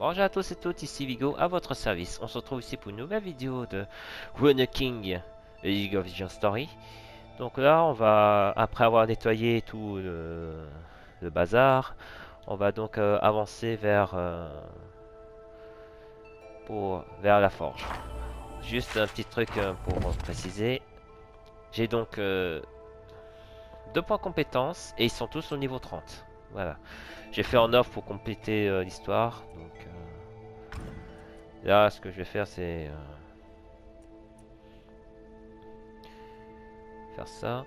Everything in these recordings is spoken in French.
Bonjour à tous et toutes, ici Vigo à votre service. On se retrouve ici pour une nouvelle vidéo de Ruined King League of Legends Story. Donc là, on va, après avoir nettoyé tout le bazar, on va donc avancer vers la forge. Juste un petit truc pour préciser. J'ai donc 2 points compétences et ils sont tous au niveau 30. Voilà. J'ai fait en offre pour compléter l'histoire. Donc là, ce que je vais faire, c'est faire ça.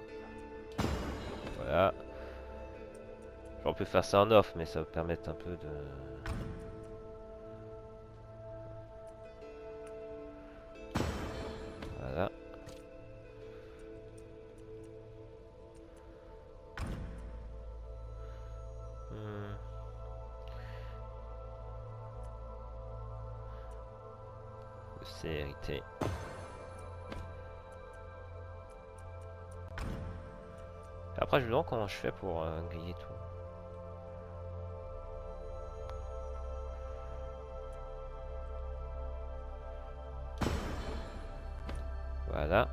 Voilà. J'aurais pu faire ça en off, mais ça va permettre un peu de... Voilà. Hmm. C'est hérité. Après, je me demande comment je fais pour griller tout. Voilà.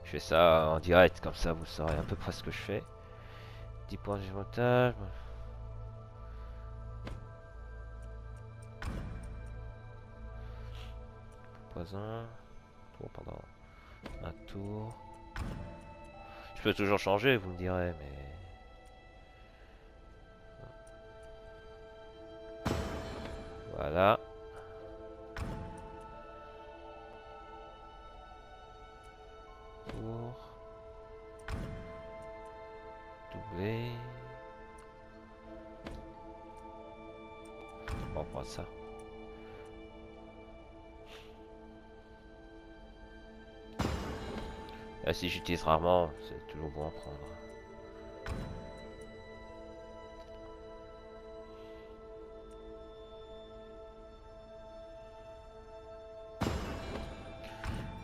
Je fais ça en direct, comme ça vous saurez à peu près ce que je fais. 10 points de montage. Poison. Tour pendant un tour. Je peux toujours changer, vous me direz, mais... Voilà. Tour. Doublé. On va prendre ça. Là, si j'utilise rarement, c'est toujours bon à prendre.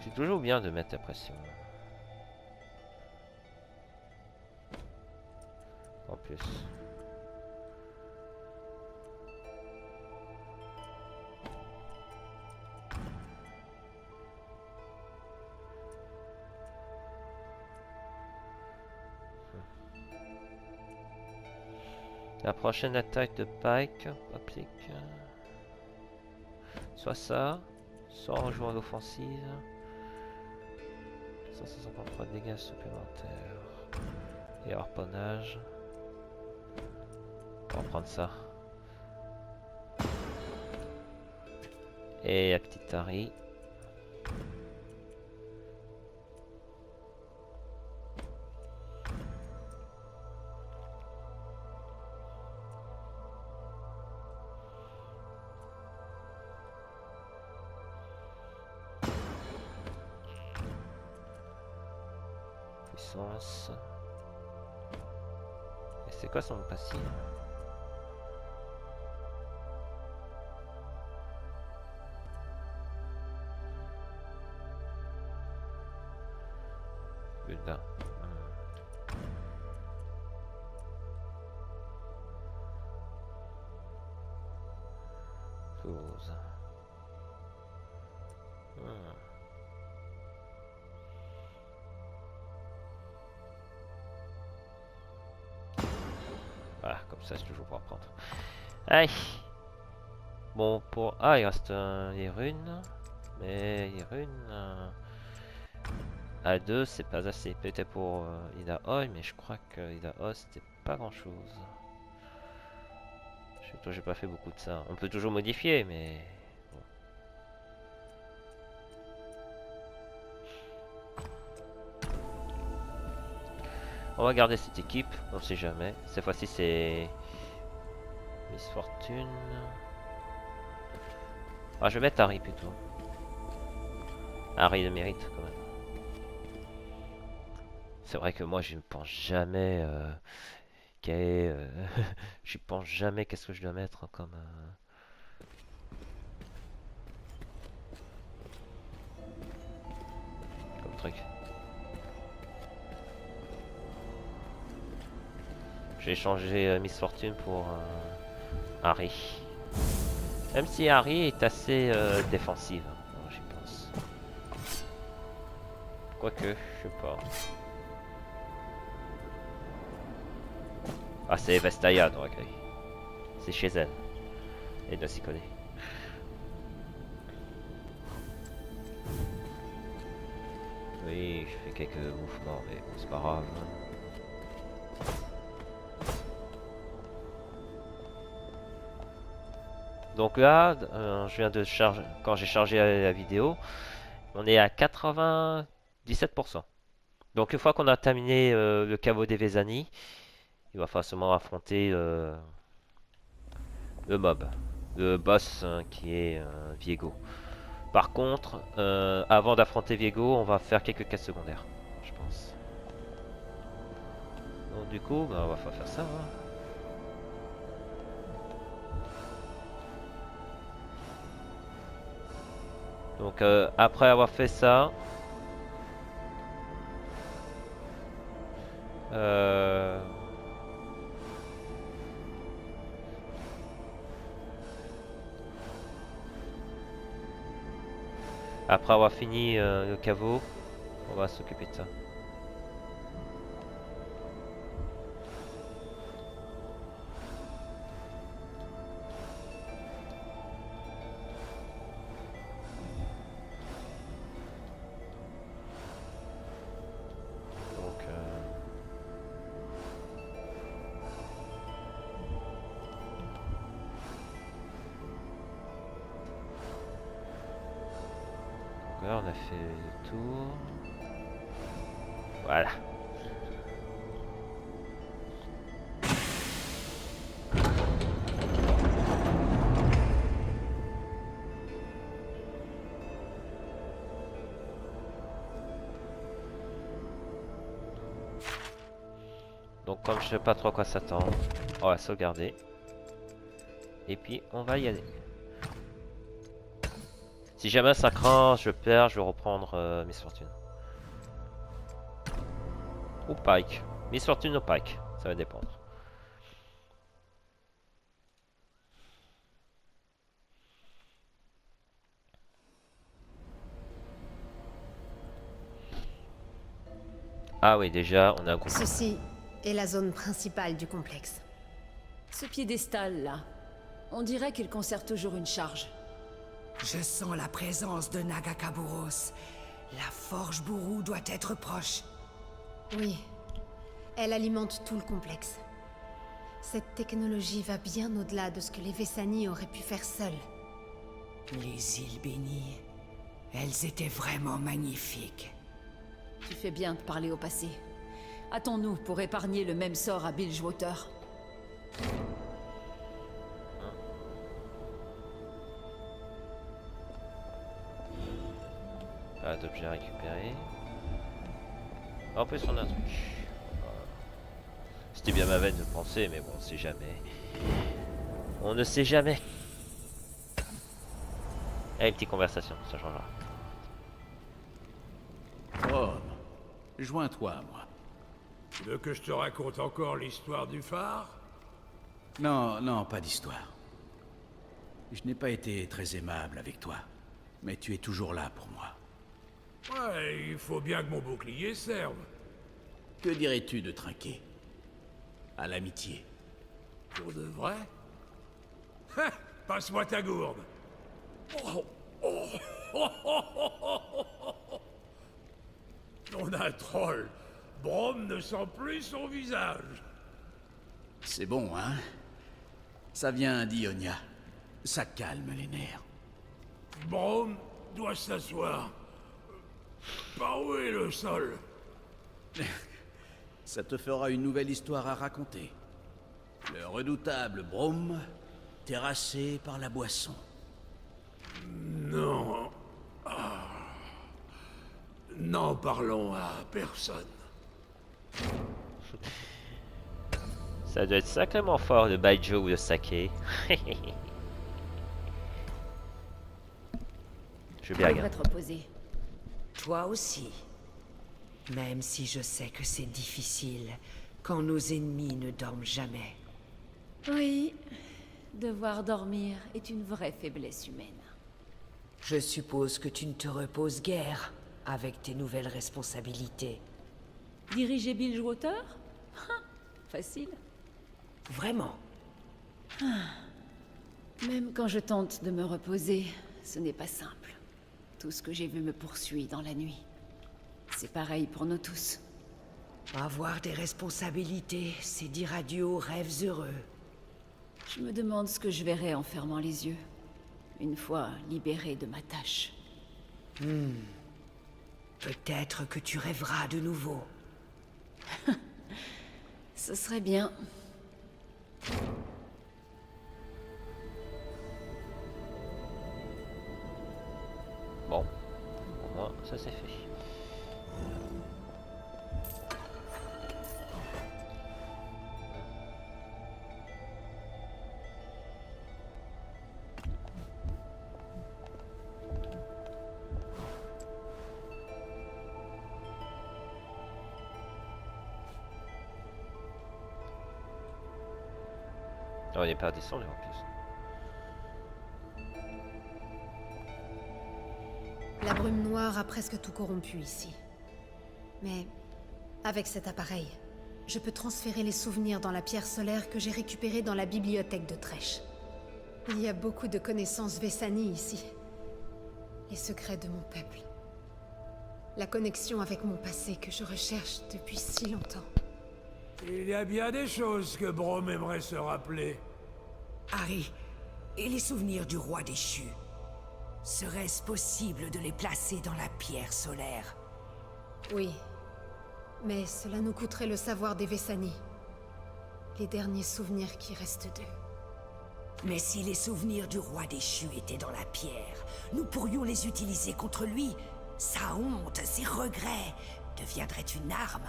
C'est toujours bien de mettre la pression. En plus. La prochaine attaque de Pike applique soit ça, soit en jouant à l'offensive. 153 dégâts supplémentaires. Et harponnage. On va prendre ça. Et la petite Tari. Puissance. Et c'est quoi son passif? Putain. 12. Voilà, comme ça, c'est toujours pour apprendre. Aïe. Bon, pour... Ah, il reste les runes. Mais les runes... à 2, c'est pas assez. Peut-être pour Ida Oi, mais je crois que Ida Oi, c'était pas grand-chose. J'ai pas fait beaucoup de ça. On peut toujours modifier, mais... Bon. On va garder cette équipe, on sait jamais. Cette fois-ci, c'est... Miss Fortune... Ah, je vais mettre Harry plutôt. Harry le mérite, quand même. C'est vrai que moi, je ne pense jamais je pense jamais qu'est-ce que je dois mettre comme, comme truc. J'ai changé Miss Fortune pour Harry. Même si Harry est assez défensive, moi, j'y pense. Quoique, je sais pas. Ah, c'est Vestaya, donc ok. C'est chez elle. Elle doit s'y connaître. Oui, je fais quelques mouvements, mais bon, c'est pas grave. Donc là, je viens de charger, quand j'ai chargé la vidéo, on est à 97%. Donc une fois qu'on a terminé le caveau des Vezani, il va forcément affronter le mob, le boss qui est Viego. Par contre, avant d'affronter Viego, on va faire quelques quêtes secondaires, je pense. Donc du coup, bah, on va faire ça. Hein. Donc après avoir fait ça, euh, après avoir fini le caveau, on va s'occuper de ça. Donc, là, on a fait le tour. Voilà. Donc comme je sais pas trop à quoi s'attendre, on va sauvegarder. Et puis on va y aller. Si jamais ça craint, je perds, je vais reprendre Miss Fortune. Ou Pike. Miss Fortune ou Pike, ça va dépendre. Ah oui, déjà, on a un groupe. Ceci est la zone principale du complexe. Ce piédestal-là, on dirait qu'il conserve toujours une charge. Je sens la présence de Nagakaburos. La forge Bourou doit être proche. Oui, elle alimente tout le complexe. Cette technologie va bien au-delà de ce que les Vessani auraient pu faire seuls. Les îles bénies, elles étaient vraiment magnifiques. Tu fais bien de parler au passé. Hâtons-nous pour épargner le même sort à Bilgewater. Pas d'objet récupéré. En plus, on a un truc. C'était bien ma veine de penser, mais bon, on sait jamais. On ne sait jamais. Allez, une petite conversation, ça changera. Oh, joins-toi à moi. Tu veux que je te raconte encore l'histoire du phare? Non, non, pas d'histoire. Je n'ai pas été très aimable avec toi, mais tu es toujours là pour moi. Ouais, il faut bien que mon bouclier serve. Que dirais-tu de trinquer à l'amitié? Pour de vrai? Ha! Passe-moi ta gourde. Oh, oh, oh, oh, oh, oh, oh, oh. On a un troll. Brom ne sent plus son visage. C'est bon, hein? Ça vient d'Ionia. Ça calme les nerfs. Brom doit s'asseoir. Par où est le sol? Ça te fera une nouvelle histoire à raconter. Le redoutable Brom, terrassé par la boisson. Non. Ah. N'en parlons à personne. Ça doit être sacrément fort le baijiu ou le saké. Je vais Tu bien. devrais te reposer. Toi aussi. Même si je sais que c'est difficile quand nos ennemis ne dorment jamais. Oui, devoir dormir est une vraie faiblesse humaine. Je suppose que tu ne te reposes guère avec tes nouvelles responsabilités. Diriger Bilgewater? Facile. Vraiment? Même quand je tente de me reposer, ce n'est pas simple. Tout ce que j'ai vu me poursuit dans la nuit. C'est pareil pour nous tous. Avoir des responsabilités, c'est dire adieu aux rêves heureux. Je me demande ce que je verrai en fermant les yeux, une fois libéré de ma tâche. Peut-être que tu rêveras de nouveau. Ce serait bien. Bon, au moins ça c'est fait. Oh, on n'est pas descendu en plus. La brume noire a presque tout corrompu ici. Mais avec cet appareil, je peux transférer les souvenirs dans la pierre solaire que j'ai récupérée dans la bibliothèque de Tresh. Il y a beaucoup de connaissances Vessani ici. Les secrets de mon peuple. La connexion avec mon passé que je recherche depuis si longtemps. Il y a bien des choses que Brom aimerait se rappeler. Harry, et les souvenirs du roi déchu? Serait-ce possible de les placer dans la pierre solaire? Oui. Mais cela nous coûterait le savoir des Vessani. Les derniers souvenirs qui restent d'eux. Mais si les souvenirs du roi déchu étaient dans la pierre, nous pourrions les utiliser contre lui. Sa honte, ses regrets deviendraient une arme.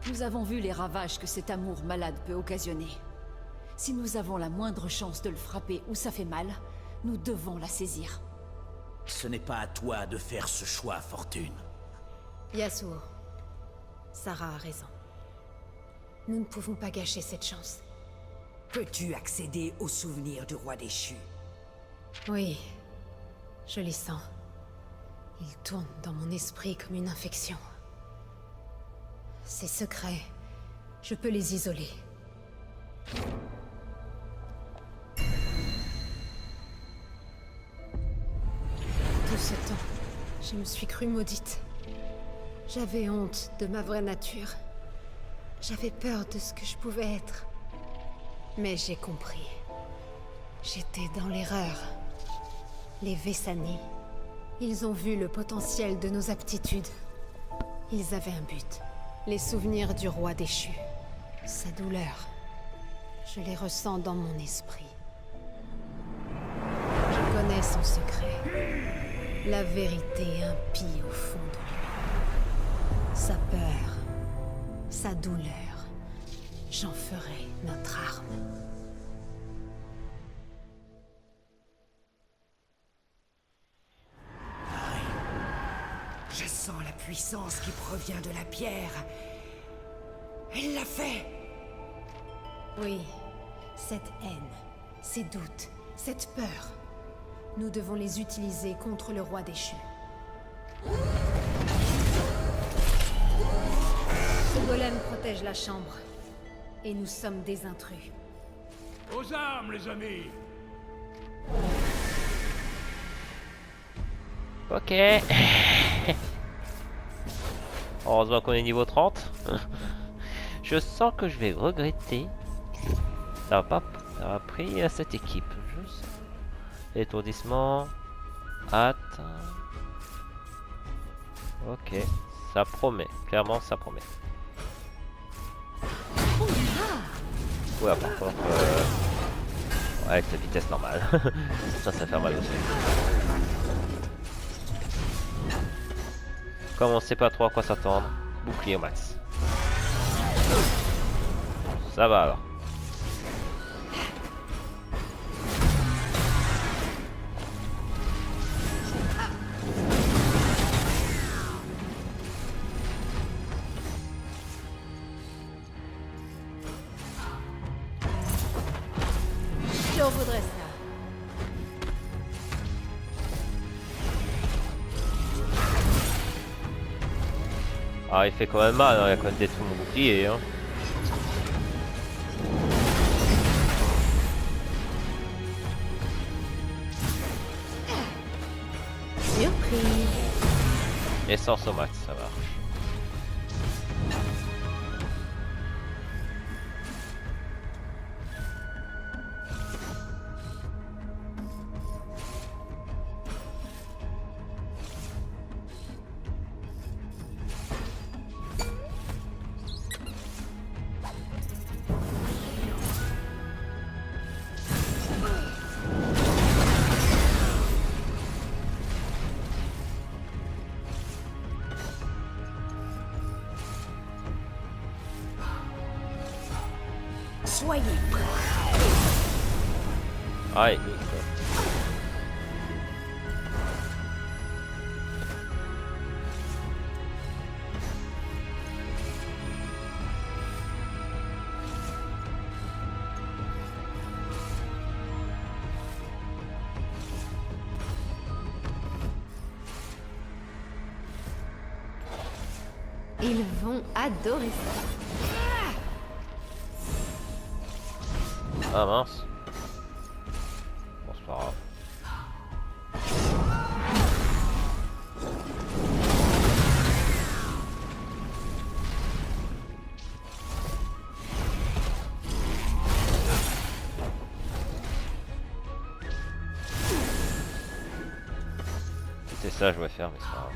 Nous avons vu les ravages que cet amour malade peut occasionner. Si nous avons la moindre chance de le frapper où ça fait mal, nous devons la saisir. Ce n'est pas à toi de faire ce choix, Fortune. Yasuo, Sarah a raison. Nous ne pouvons pas gâcher cette chance. Peux-tu accéder aux souvenirs du roi déchu? Oui, je les sens. Ils tournent dans mon esprit comme une infection. Ces secrets, je peux les isoler. Tout ce temps, je me suis crue maudite. J'avais honte de ma vraie nature. J'avais peur de ce que je pouvais être. Mais j'ai compris. J'étais dans l'erreur. Les Vessani, ils ont vu le potentiel de nos aptitudes. Ils avaient un but. Les souvenirs du roi déchu. Sa douleur. Je les ressens dans mon esprit. Je connais son secret. La vérité impie au fond de lui. Sa peur. Sa douleur. J'en ferai notre arme. Je sens la puissance qui provient de la pierre. Elle l'a fait! Oui, cette haine, ces doutes, cette peur. Nous devons les utiliser contre le roi déchu. Ce golem protège la chambre. Et nous sommes des intrus. Aux armes, les amis! Ok. Heureusement qu'on est niveau 30. Je sens que je vais regretter. Ça va pris à cette équipe. Je sais. Étourdissement. Hâte. Ok. Ça promet. Clairement, ça promet. Ouais, par contre, ouais, avec la vitesse normale. Ça fait mal aussi. Comme on sait pas trop à quoi s'attendre, bouclier au max. Ça va alors. J'en voudrais ça. Ah, il fait quand même mal, hein, il a quand même détruit mon bouclier. Hein. Surprise. Essence au max, ça marche. Soyez prêts. Aïe. Ils vont adorer ça. Ah mince. Bon, c'est pas grave. C'était ça que je voulais faire, mais c'est pas grave.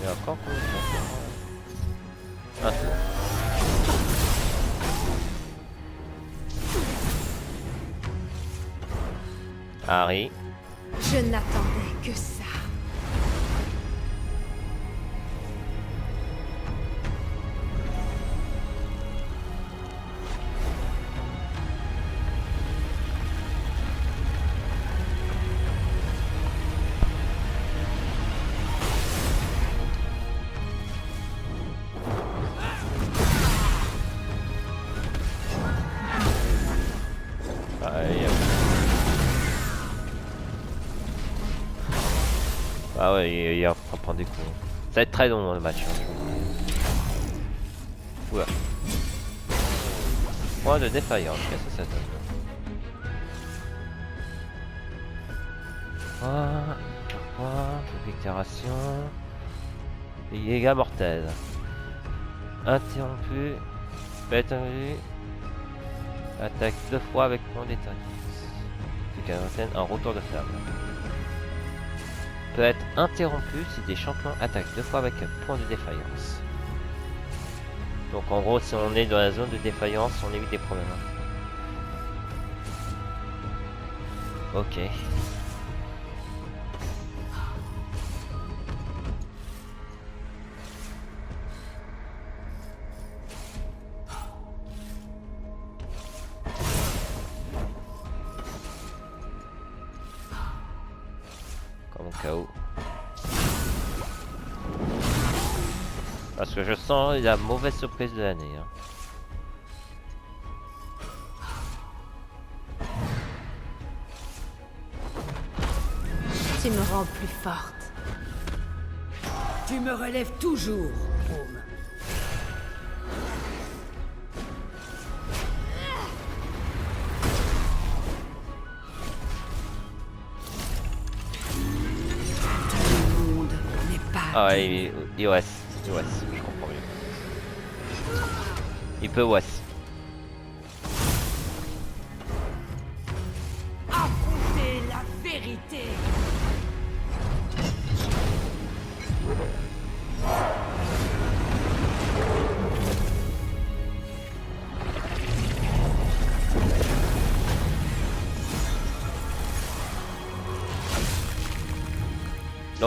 Il y a encore combien de temps? Ah, c'est bon. Harry. Je n'attendais que ça. Ah ouais, il va prendre des coups. Ça va être très long le match. Oula. Point de défaillance, qu'est-ce que ça donne? Point de déclaration. Dégâts mortels. Interrompu. Bête invue. Attaque 2 fois avec point d'état. C'est un retour de flamme. Peut être interrompu si des champions attaquent 2 fois avec un point de défaillance. Donc en gros, si on est dans la zone de défaillance, on évite des problèmes. Ok. Comme au cas où. Parce que je sens la mauvaise surprise de l'année. Hein. Tu me rends plus forte. Tu me relèves toujours, Home. Le monde n'est pas... Ah ouais, il OS, je comprends mieux. Il peut OS. Affrontez la vérité.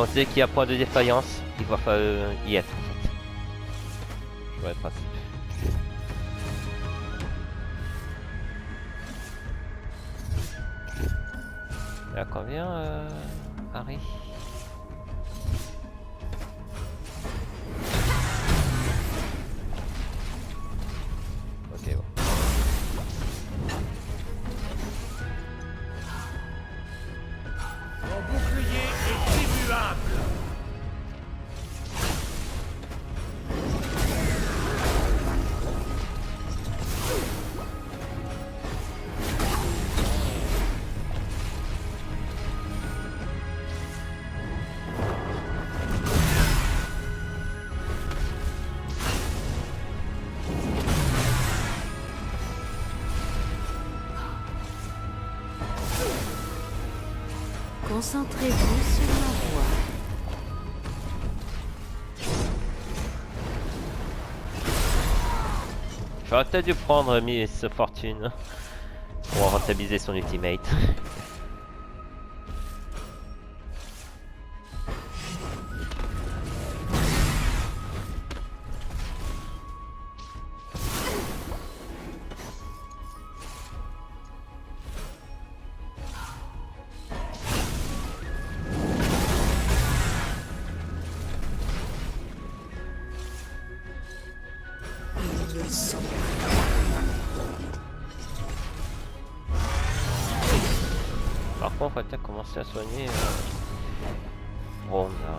Donc dès qu'il y a point de défaillance, il va falloir y être en fait. Je vois le principe. Il y a combien Harry? Ok bon. Mon bouclier est immuable. Concentrez-vous sur ma voix. J'aurais peut-être dû prendre Miss Fortune pour rentabiliser son ultimate. Ils le sont. Par contre, on va peut-être commencer à soigner Rome là.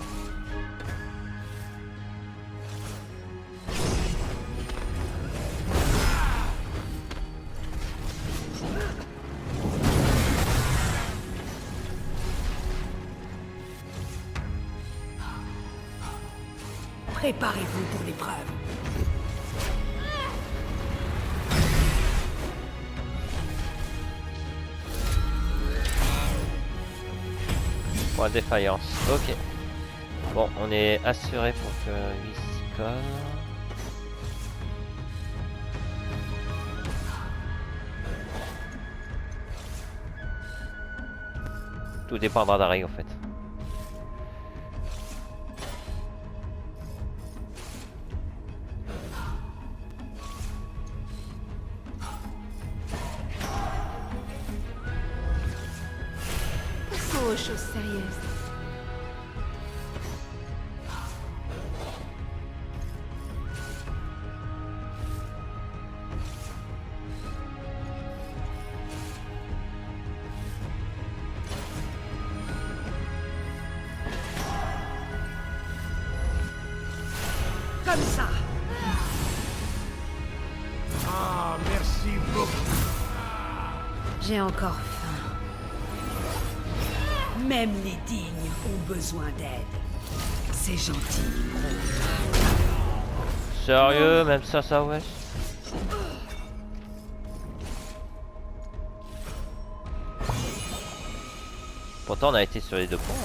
Préparez-vous pour l'épreuve. Point de défaillance. Ok. Bon, on est assuré pour que lui s'y colle. Tout dépendra d'Harry en fait. Passons aux choses sérieuses. Comme ça. Ah, merci beaucoup. J'ai encore faim. Même les dignes ont besoin d'aide. C'est gentil. Sérieux, même ça ouais. Pourtant on a été sur les deux points.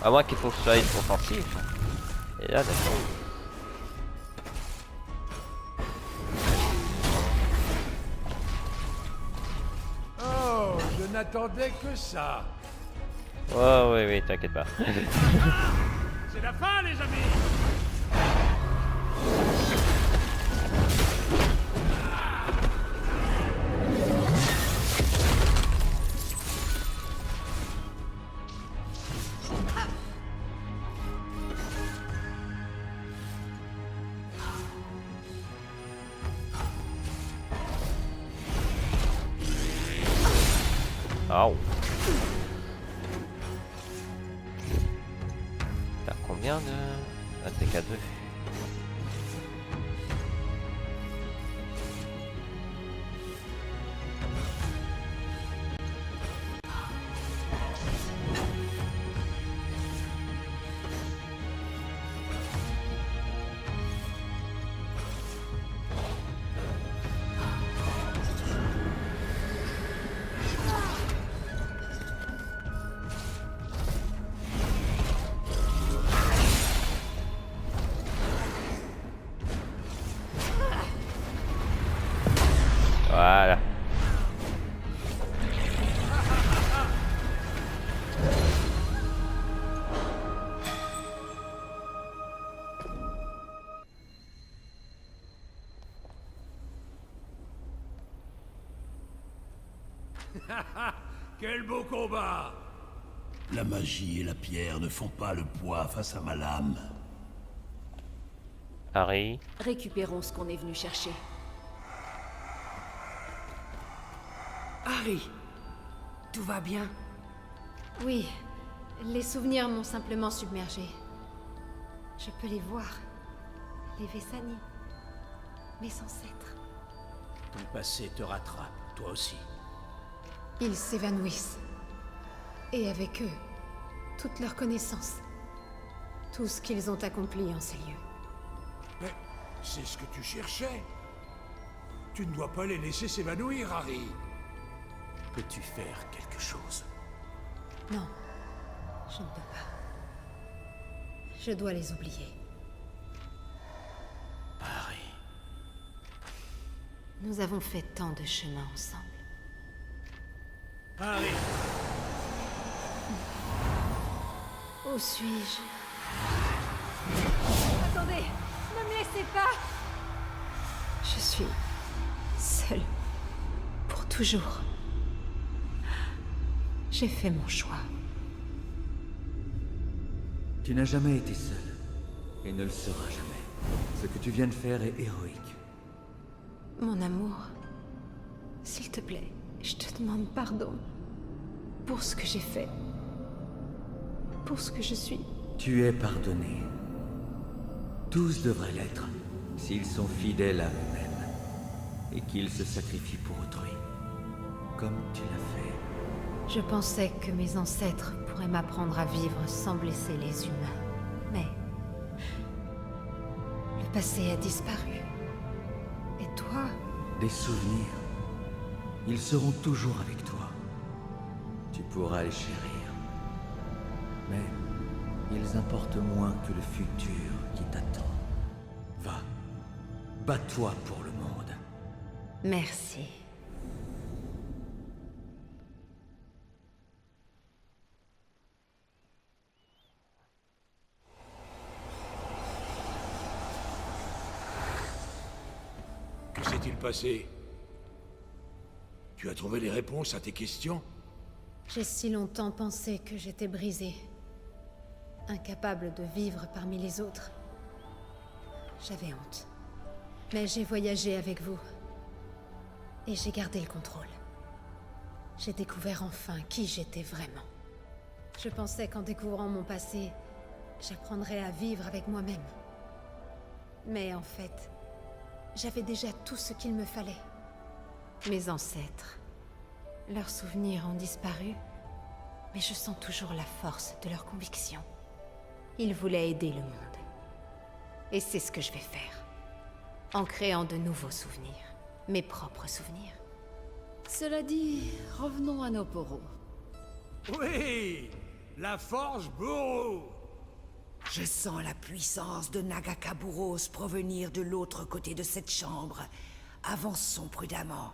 À moins qu'il faut que ce soit offensif. Et là d'accord. Oh, je n'attendais que ça. Oh oui, t'inquiète pas. C'est la fin, les amis. Au. T'as combien de ATK2? Quel beau combat! La magie et la pierre ne font pas le poids face à ma lame. Harry, Récupérons ce qu'on est venu chercher. Harry, tout va bien? Oui, les souvenirs m'ont simplement submergé. Je peux les voir. Les Vessani. Mes ancêtres. Ton passé te rattrape, toi aussi. Ils s'évanouissent. Et avec eux, toute leur connaissance. Tout ce qu'ils ont accompli en ces lieux. Mais c'est ce que tu cherchais. Tu ne dois pas les laisser s'évanouir, Harry. Peux-tu faire quelque chose? Non, je ne peux pas. Je dois les oublier. Harry. Nous avons fait tant de chemin ensemble. Harry! Où suis-je? Attendez! Ne me laissez pas! Je suis seule. Pour toujours. J'ai fait mon choix. Tu n'as jamais été seul, et ne le seras jamais. Ce que tu viens de faire est héroïque. Mon amour, s'il te plaît, je te demande pardon. Pour ce que j'ai fait. Pour ce que je suis. Tu es pardonné. Tous devraient l'être, s'ils sont fidèles à eux-mêmes, et qu'ils se sacrifient pour autrui, comme tu l'as fait. Je pensais que mes ancêtres pourraient m'apprendre à vivre sans blesser les humains. Mais... le passé a disparu. Et toi, Des souvenirs, ils seront toujours avec toi. Tu pourras les chérir. Mais ils importent moins que le futur qui t'attend. Va, bats-toi pour le monde. merci. Que s'est-il passé? Tu as trouvé les réponses à tes questions? J'ai si longtemps pensé que j'étais brisée. Incapable de vivre parmi les autres. J'avais honte. Mais j'ai voyagé avec vous. Et j'ai gardé le contrôle. J'ai découvert enfin qui j'étais vraiment. Je pensais qu'en découvrant mon passé, j'apprendrais à vivre avec moi-même. Mais en fait, j'avais déjà tout ce qu'il me fallait. Mes ancêtres. Leurs souvenirs ont disparu, mais je sens toujours la force de leurs convictions. Ils voulaient aider le monde. Et c'est ce que je vais faire. En créant de nouveaux souvenirs. Mes propres souvenirs. Cela dit, revenons à nos poros. Oui! La forge Buru! Je sens la puissance de Nagakaburos provenir de l'autre côté de cette chambre. Avançons prudemment.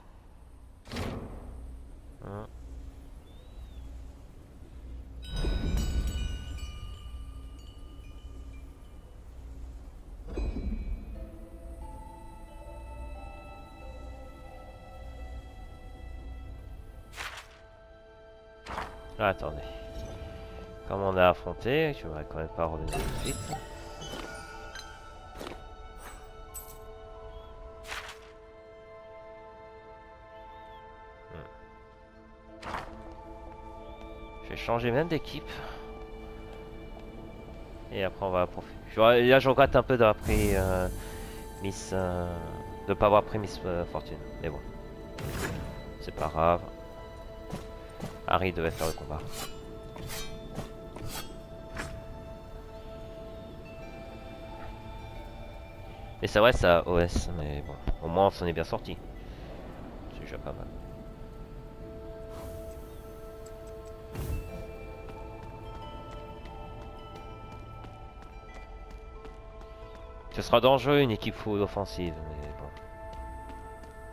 Ah, attendez. Comme on a affronté, je vais quand même pas revenir tout de suite. Je vais changer même d'équipe. Et après on va profiter. Là je regrette un peu d'avoir pris Miss... de pas avoir pris Miss Fortune. Mais bon. C'est pas grave. Harry devait faire le combat. Et c'est vrai ça OS, mais bon, au moins on s'en est bien sorti. C'est déjà pas mal. Ce sera dangereux une équipe full offensive, mais bon.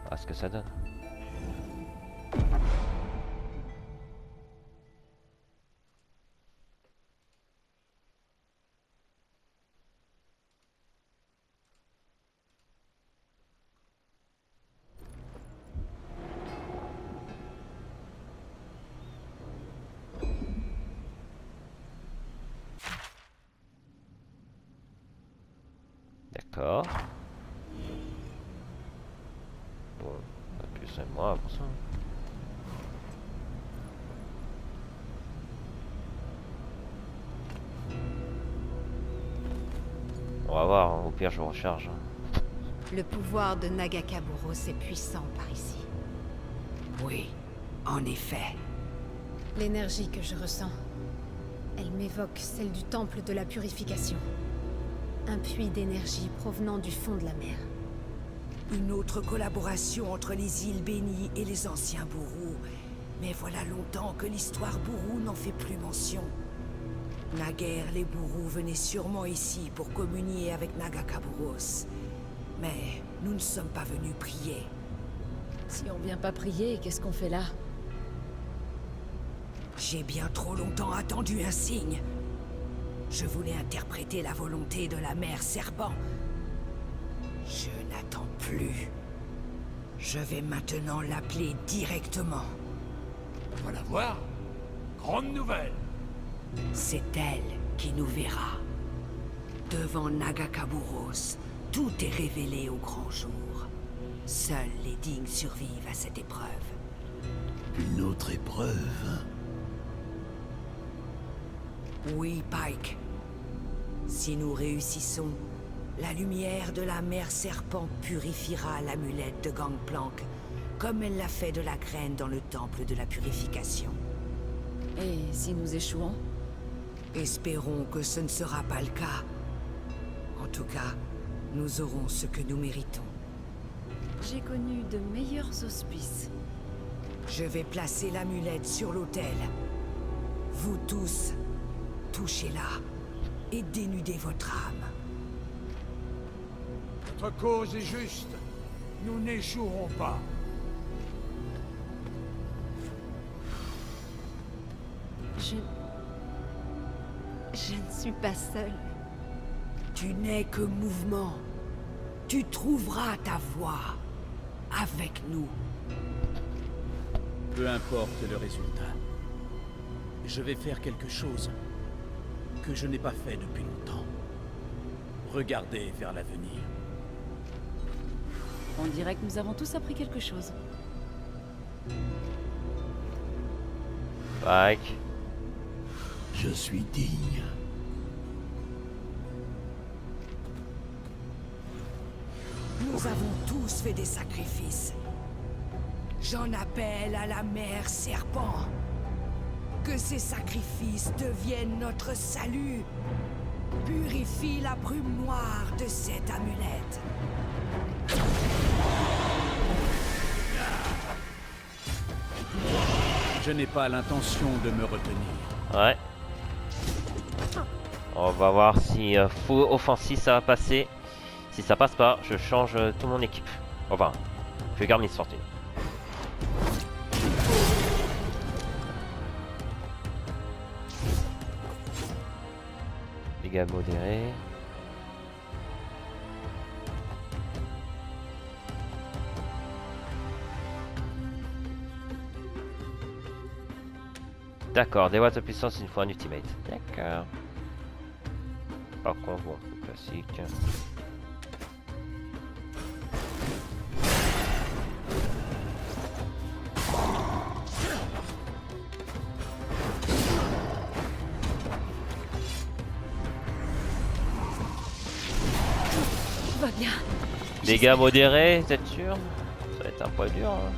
On verra ce que ça donne. D'accord. Bon, pas plus et moi pour ça. On va voir, hein, au pire je recharge. Le pouvoir de Nagakaburos est puissant par ici. Oui, en effet. L'énergie que je ressens, elle m'évoque celle du temple de la purification. Un puits d'énergie provenant du fond de la mer. Une autre collaboration entre les îles bénies et les anciens bourreaux. Mais voilà longtemps que l'histoire bourreau n'en fait plus mention. Naguère, les bourreaux venaient sûrement ici pour communier avec Nagakaburos. Mais nous ne sommes pas venus prier. Si on vient pas prier, qu'est-ce qu'on fait là? J'ai bien trop longtemps attendu un signe. Je voulais interpréter la volonté de la mère serpent. Je n'attends plus. Je vais maintenant l'appeler directement. On va la voir. Grande nouvelle. C'est elle qui nous verra. Devant Nagakaburos, tout est révélé au grand jour. Seuls les dignes survivent à cette épreuve. Une autre épreuve. Oui, Pike. Si nous réussissons, la lumière de la mère serpent purifiera l'amulette de Gangplank, comme elle l'a fait de la graine dans le temple de la purification. Et si nous échouons? Espérons que ce ne sera pas le cas. En tout cas, nous aurons ce que nous méritons. J'ai connu de meilleurs auspices. Je vais placer l'amulette sur l'autel. Vous tous, touchez-la et dénudez votre âme. Notre cause est juste. Nous n'échouerons pas. Je ne suis pas seule. Tu n'es que mouvement. Tu trouveras ta voie. Avec nous. Peu importe le résultat. Je vais faire quelque chose que je n'ai pas fait depuis longtemps. Regardez vers l'avenir. On dirait que nous avons tous appris quelque chose. Pike. Je suis digne. Nous avons tous fait des sacrifices. J'en appelle à la mère serpent. Que ces sacrifices deviennent notre salut. Purifie la brume noire de cette amulette. Je n'ai pas l'intention de me retenir. Ouais. On va voir si faux offensif ça va passer. Si ça passe pas, je change toute mon équipe. Enfin, je garde Miss Fortune. Dégâts modérés. D'accord, des watts de puissance une fois un ultimate. D'accord. Par contre, bon, classique. Tout va bien. Dégâts modérés, vous êtes sûr? Ça va être un poil dur. Hein.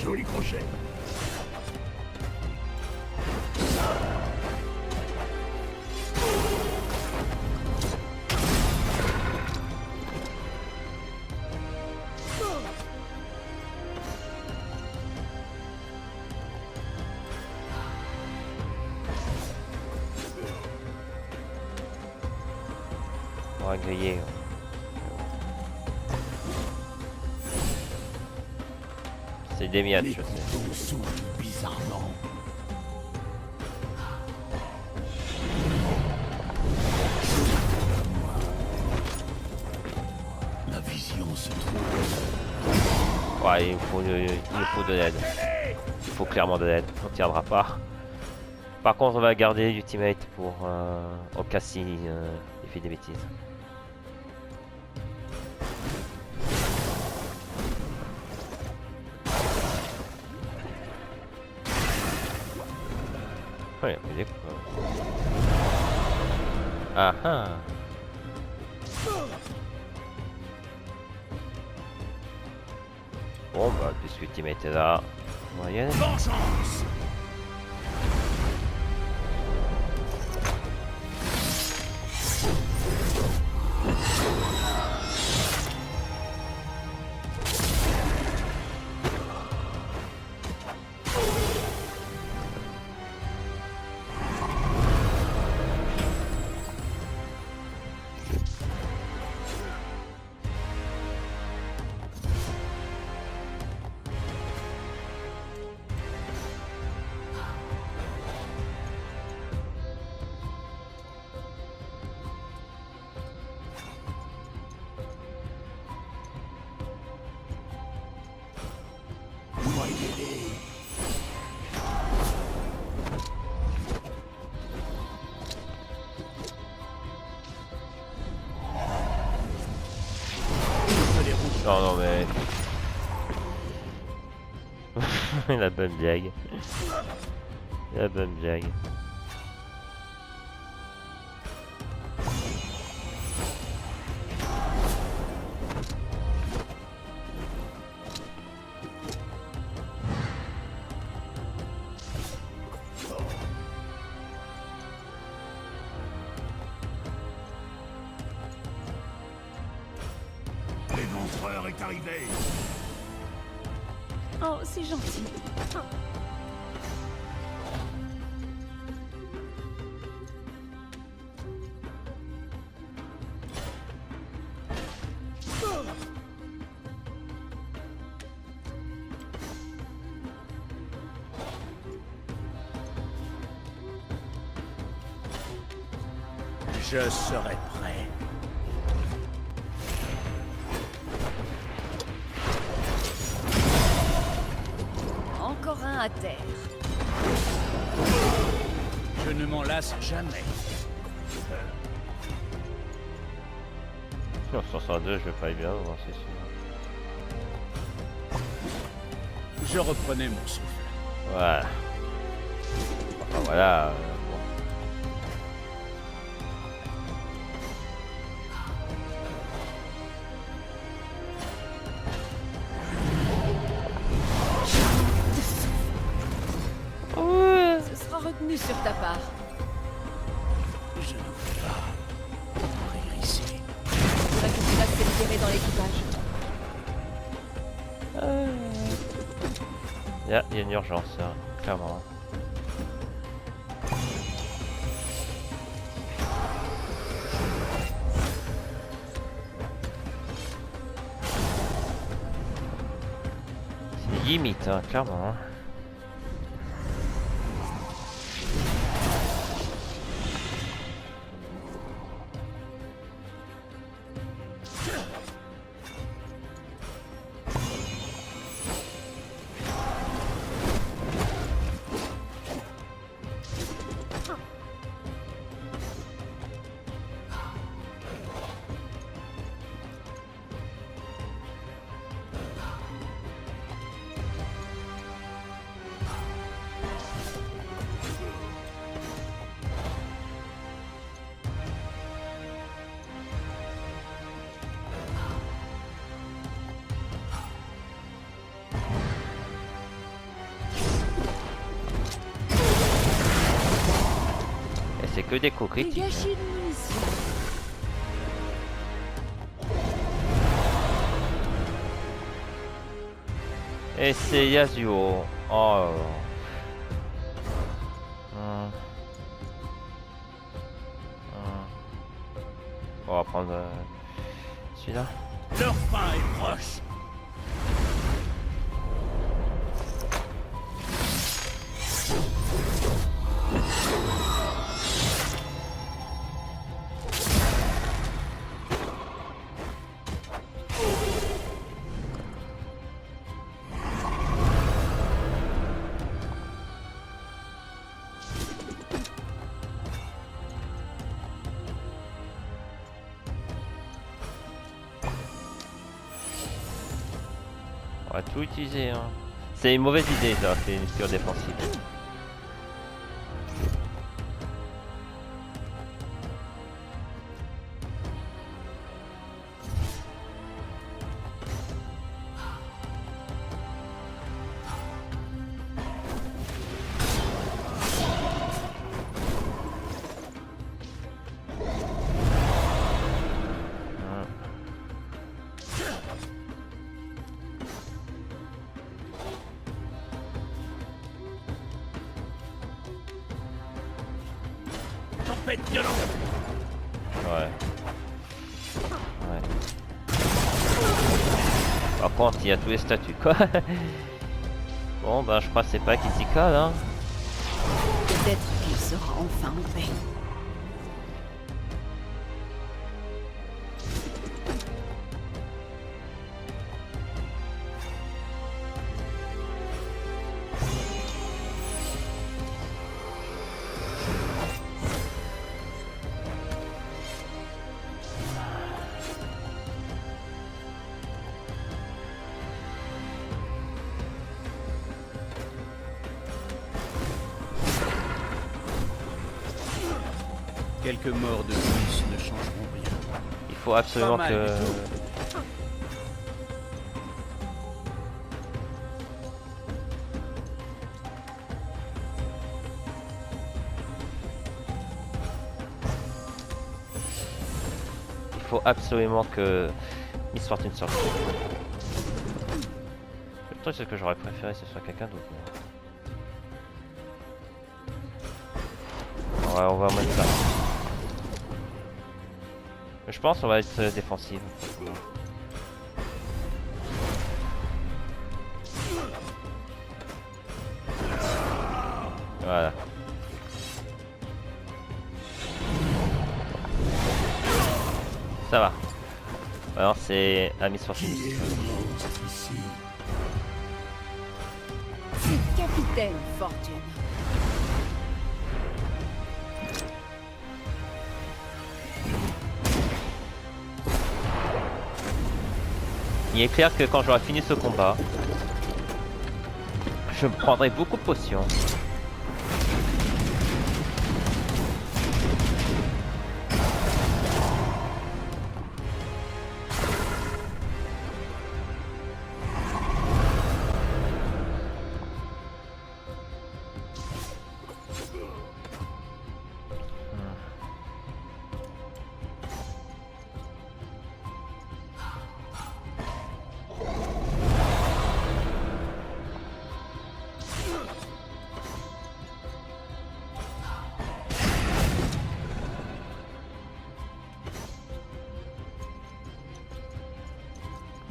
Joli crochet. On va griller. C'est des miettes, Les je sais. couteaux s'ouvrent bizarrement. La vision se trouve. Ouais, il me faut de l'aide. Il faut clairement de l'aide. On tiendra pas. Par contre, on va garder l'ultimate pour au cas si il fait des bêtises. Ouais, il est quoi. Ah ah. Bon bah puisque l'ultimate est là, on va y aller. Vengeance! Non non mais... La bonne blague. La bonne blague. L'éventreur est arrivé. Oh, c'est gentil. Je serai prêt. Encore un à terre. Je ne m'en lasse jamais. Sur 102, je vais pas y bien, voir, c'est sûr. Je reprenais mon souffle. Voilà. Enfin voilà. Bon. Ce sera retenu sur ta part. Je ne veux pas mourir ici. Faudra que tu fasses s'éclairer dans l'équipage. Il y a une urgence, hein, clairement. C'est limite, hein, clairement. Et c'est que des coups Des critiques. gâchis de munitions. Et c'est Yasuo. Oh. On va prendre celui-là. Leur fin est proche. va tout utiliser. Hein. C'est une mauvaise idée, ça, c'est une cure défensive. Tempête violente. Ouais. Par contre, il y a tous les statuts, quoi. Bon, bah, je crois que c'est pas qui s'y colle, hein. Peut-être qu'il sera enfin en paix. Quelques morts de plus ne changeront rien. Il faut absolument Pas mal que... du tout. Il faut absolument que Miss Fortune sorte. Le truc, c'est que j'aurais préféré que ce soit quelqu'un d'autre. Ouais, on va mettre ça. Mais je pense qu'on va être défensive. Voilà. Ça va. Alors c'est à Miss Fortune. Qui est le monstre ici? Capitaine Fortune. Il est clair que quand j'aurai fini ce combat, je prendrai beaucoup de potions.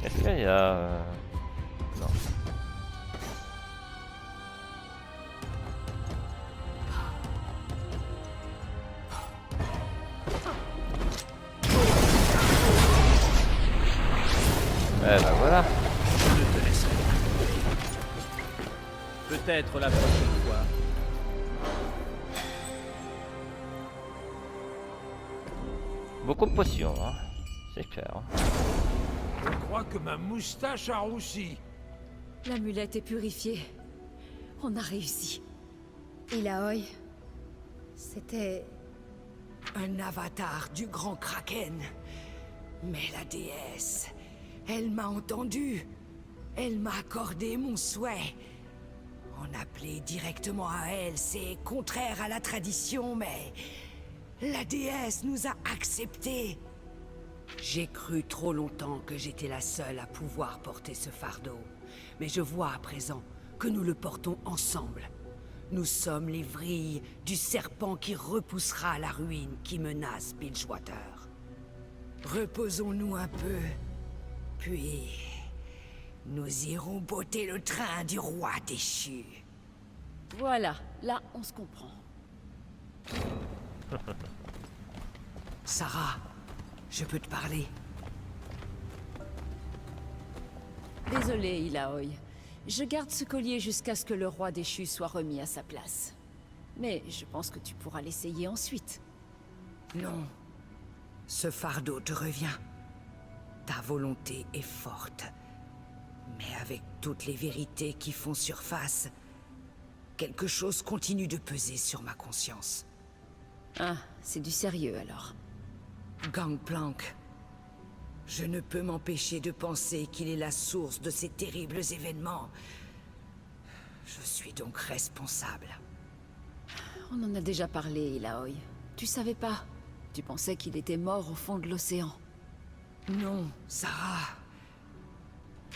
Est-ce qu'il y a... Non. Eh ben voilà. Je te laisserai. Peut-être la prochaine fois. Beaucoup de potions, hein. C'est clair. Hein. Je crois que ma moustache a roussi. L'amulette est purifiée. On a réussi. Ilaoi, c'était... Un avatar du grand Kraken. Mais la déesse, elle m'a entendu. Elle m'a accordé mon souhait. En appeler directement à elle, c'est contraire à la tradition, mais... La déesse nous a acceptés. J'ai cru trop longtemps que j'étais la seule à pouvoir porter ce fardeau. Mais je vois à présent que nous le portons ensemble. Nous sommes les vrilles du serpent qui repoussera la ruine qui menace Bilgewater. Reposons-nous un peu, puis nous irons botter le train du roi déchu. Voilà, là on se comprend. Sarah, je peux te parler? Désolé, Ilaoi. Je garde ce collier jusqu'à ce que le roi déchu soit remis à sa place. Mais je pense que tu pourras l'essayer ensuite. Non. Ce fardeau te revient. Ta volonté est forte. Mais avec toutes les vérités qui font surface, quelque chose continue de peser sur ma conscience. Ah, c'est du sérieux alors. Gangplank. Je ne peux m'empêcher de penser qu'il est la source de ces terribles événements. Je suis donc responsable. On en a déjà parlé, Ilaoi. Tu savais pas. Tu pensais qu'il était mort au fond de l'océan. Non, Sarah.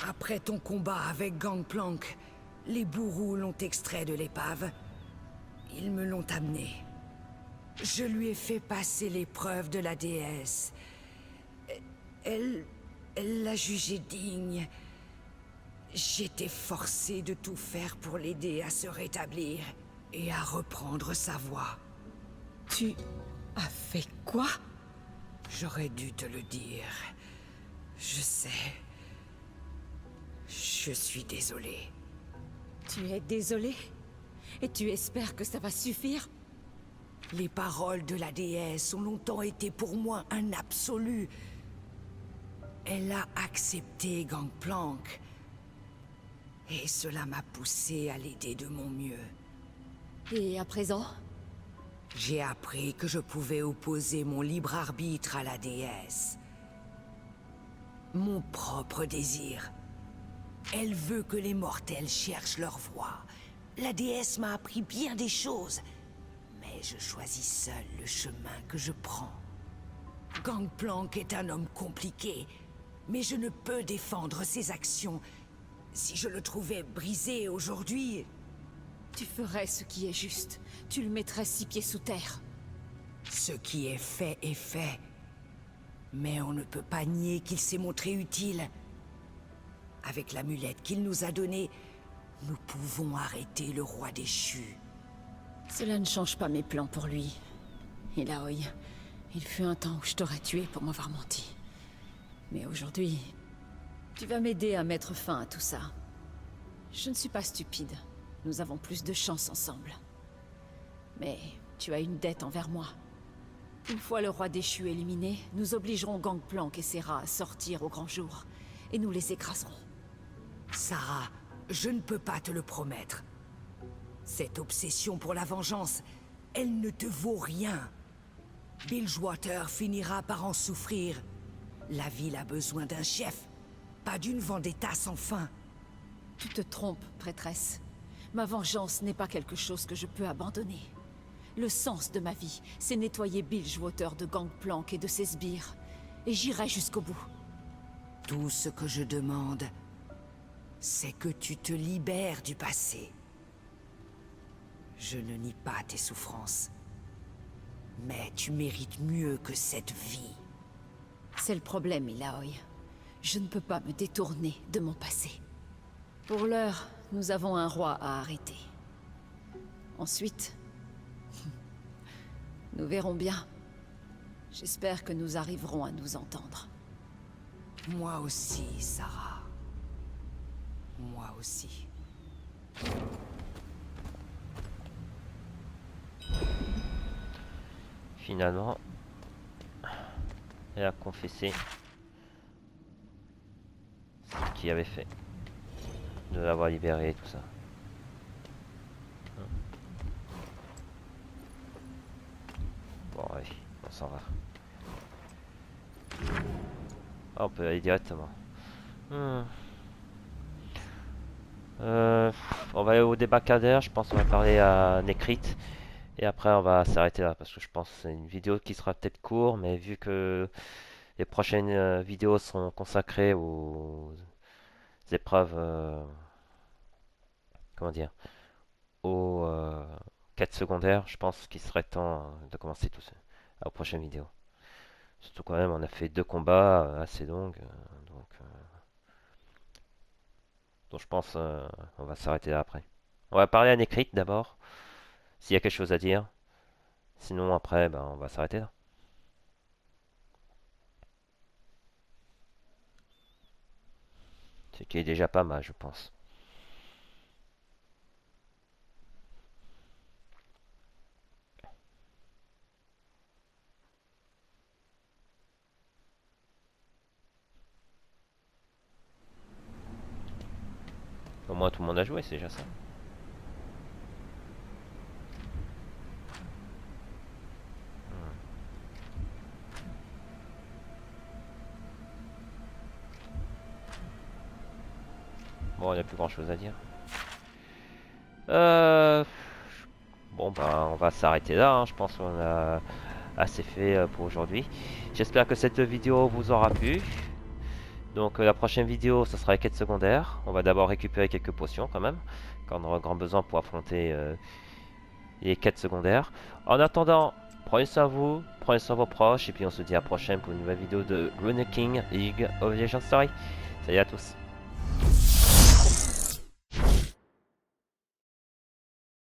Après ton combat avec Gangplank, les bourrous l'ont extrait de l'épave. Ils me l'ont amené. Je lui ai fait passer l'épreuve de la déesse. Elle l'a jugé digne. J'étais forcé de tout faire pour l'aider à se rétablir et à reprendre sa voix. Tu as fait quoi? J'aurais dû te le dire. Je sais. Je suis désolé. Tu es désolé? Et tu espères que ça va suffire? Les paroles de la déesse ont longtemps été pour moi un absolu. Elle a accepté Gangplank. Et cela m'a poussé à l'aider de mon mieux. Et à présent? J'ai appris que je pouvais opposer mon libre arbitre à la déesse. Mon propre désir. Elle veut que les mortels cherchent leur voie. La déesse m'a appris bien des choses. Mais je choisis seul le chemin que je prends. Gangplank est un homme compliqué. Mais je ne peux défendre ses actions. Si je le trouvais brisé aujourd'hui... Tu ferais ce qui est juste. Tu le mettrais 6 pieds sous terre. Ce qui est fait est fait. Mais on ne peut pas nier qu'il s'est montré utile. Avec l'amulette qu'il nous a donnée, nous pouvons arrêter le roi déchu. Cela ne change pas mes plans pour lui. Ilaoi, il fut un temps où je t'aurais tué pour m'avoir menti. Mais aujourd'hui, tu vas m'aider à mettre fin à tout ça. Je ne suis pas stupide. Nous avons plus de chance ensemble. Mais tu as une dette envers moi. Une fois le roi déchu éliminé, nous obligerons Gangplank et Serra à sortir au grand jour. Et nous les écraserons. Sarah, je ne peux pas te le promettre. Cette obsession pour la vengeance, elle ne te vaut rien. Bilgewater finira par en souffrir. La ville a besoin d'un chef, pas d'une vendetta sans fin. Tu te trompes, prêtresse. Ma vengeance n'est pas quelque chose que je peux abandonner. Le sens de ma vie, c'est nettoyer Bilgewater de Gangplank et de ses sbires. Et j'irai jusqu'au bout. Tout ce que je demande, c'est que tu te libères du passé. Je ne nie pas tes souffrances. Mais tu mérites mieux que cette vie. C'est le problème, Ilaoi. Je ne peux pas me détourner de mon passé. Pour l'heure, nous avons un roi à arrêter. Ensuite, nous verrons bien. J'espère que nous arriverons à nous entendre. Moi aussi, Sarah. Moi aussi. Finalement, elle a confessé ce qu'il avait fait, de l'avoir libéré et tout ça. Bon, allez, on s'en va. Ah, on peut aller directement. On va aller au débarcadère, je pense qu'on va parler à Nekrit. Et après on va s'arrêter là parce que je pense que c'est une vidéo qui sera peut-être courte, mais vu que les prochaines vidéos seront consacrées aux épreuves, comment dire, aux quêtes secondaires, je pense qu'il serait temps de commencer tout ça aux prochaines vidéos. Surtout quand même on a fait 2 combats assez longs, donc je pense on va s'arrêter là après. On va parler à Nekrit d'abord, s'il y a quelque chose à dire. Sinon après ben, on va s'arrêter là. Ce qui est déjà pas mal je pense. moins tout le monde a joué, c'est déjà ça. Bon, il n'y a plus grand chose à dire. Bon, bah, on va s'arrêter là. Hein. Je pense qu'on a assez fait pour aujourd'hui. J'espère que cette vidéo vous aura plu. Donc, la prochaine vidéo, ce sera les quêtes secondaires. On va d'abord récupérer quelques potions quand même, quand on aura grand besoin pour affronter les quêtes secondaires. En attendant, prenez soin de vous, prenez soin de vos proches, et puis on se dit à la prochaine pour une nouvelle vidéo de Runeterra League of Legends Story. Salut à tous.